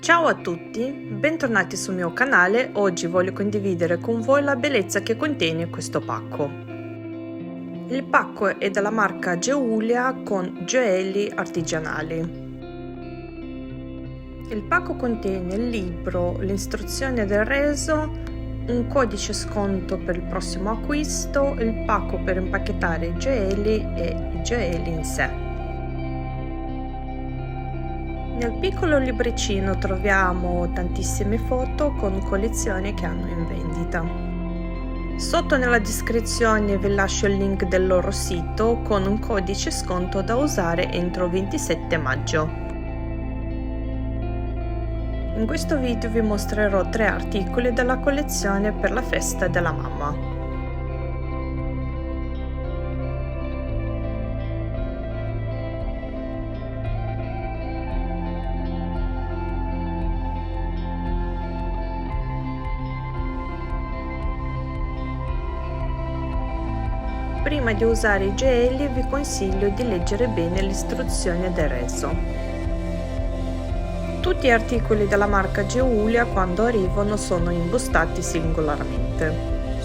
Ciao a tutti, bentornati sul mio canale. Oggi voglio condividere con voi la bellezza che contiene questo pacco. Il pacco è della marca Geulia con gioielli artigianali. Il pacco contiene il libro, l'istruzione del reso, un codice sconto per il prossimo acquisto, il pacco per impacchettare i gioielli e i gioielli in sé. Nel piccolo libricino troviamo tantissime foto con collezioni che hanno in vendita. Sotto nella descrizione vi lascio il link del loro sito con un codice sconto da usare entro 27 maggio. In questo video vi mostrerò 3 articoli della collezione per la festa della mamma. Prima di usare i gioielli vi consiglio di leggere bene l'istruzione del reso. Tutti gli articoli della marca Geulia quando arrivano sono imbustati singolarmente.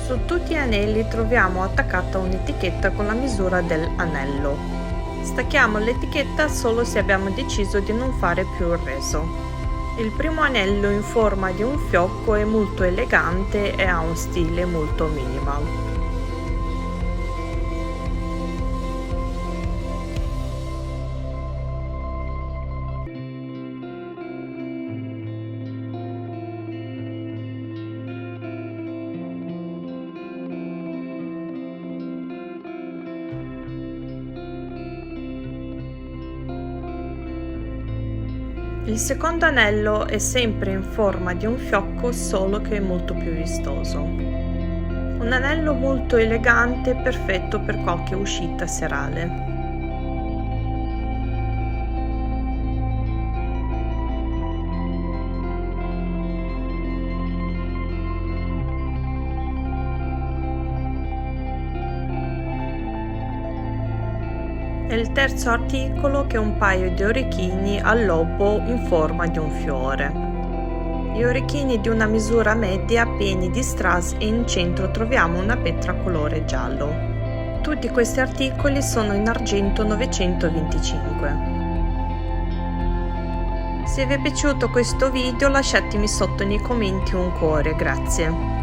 Su tutti gli anelli troviamo attaccata un'etichetta con la misura dell'anello. Stacchiamo l'etichetta solo se abbiamo deciso di non fare più il reso. Il primo anello in forma di un fiocco è molto elegante e ha un stile molto minimal. Il secondo anello è sempre in forma di un fiocco, solo che è molto più vistoso. Un anello molto elegante, perfetto per qualche uscita serale. E il terzo articolo che è un paio di orecchini al lobo in forma di un fiore. Gli orecchini di una misura media pieni di strass e in centro troviamo una petra colore giallo. Tutti questi articoli sono in argento 925. Se vi è piaciuto questo video lasciatemi sotto nei commenti un cuore, grazie.